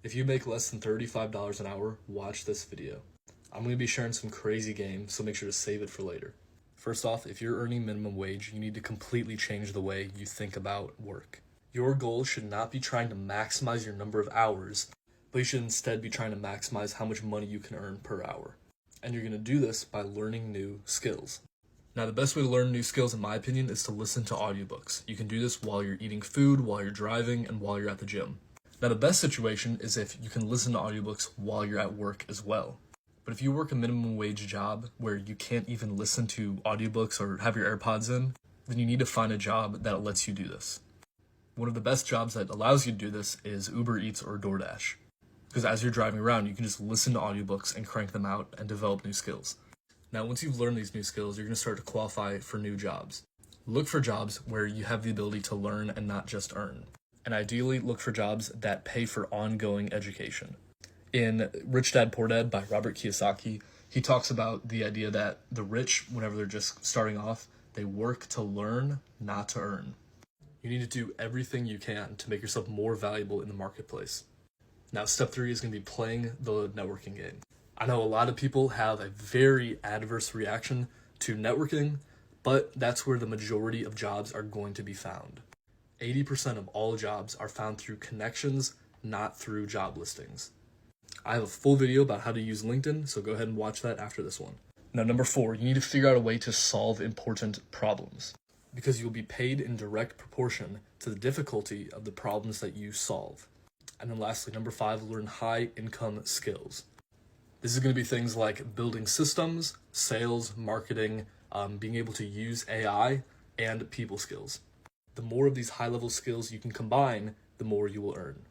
If you make less than $35 an hour, watch this video. I'm going to be sharing some crazy game, so make sure to save it for later. First off, if you're earning minimum wage, you need to completely change the way you think about work. Your goal should not be trying to maximize your number of hours, but you should instead be trying to maximize how much money you can earn per hour. And you're going to do this by learning new skills. Now, the best way to learn new skills, in my opinion, is to listen to audiobooks. You can do this while you're eating food, while you're driving, and while you're at the gym. Now, the best situation is if you can listen to audiobooks while you're at work as well. But if you work a minimum wage job where you can't even listen to audiobooks or have your AirPods in, then you need to find a job that lets you do this. One of the best jobs that allows you to do this is Uber Eats or DoorDash. Because as you're driving around, you can just listen to audiobooks and crank them out and develop new skills. Now, once you've learned these new skills, you're going to start to qualify for new jobs. Look for jobs where you have the ability to learn and not just earn. And ideally, look for jobs that pay for ongoing education. In Rich Dad Poor Dad by Robert Kiyosaki, he talks about the idea that the rich, whenever they're just starting off, they work to learn, not to earn. You need to do everything you can to make yourself more valuable in the marketplace. Now, step 3 is going to be playing the networking game. I know a lot of people have a very adverse reaction to networking, but that's where the majority of jobs are going to be found. 80% of all jobs are found through connections, not through job listings. I have a full video about how to use LinkedIn, so go ahead and watch that after this one. Now, number 4, you need to figure out a way to solve important problems, because you'll be paid in direct proportion to the difficulty of the problems that you solve. And then lastly, number 5, learn high income skills. This is going to be things like building systems, sales, marketing, being able to use AI, and people skills. The more of these high-level skills you can combine, the more you will earn.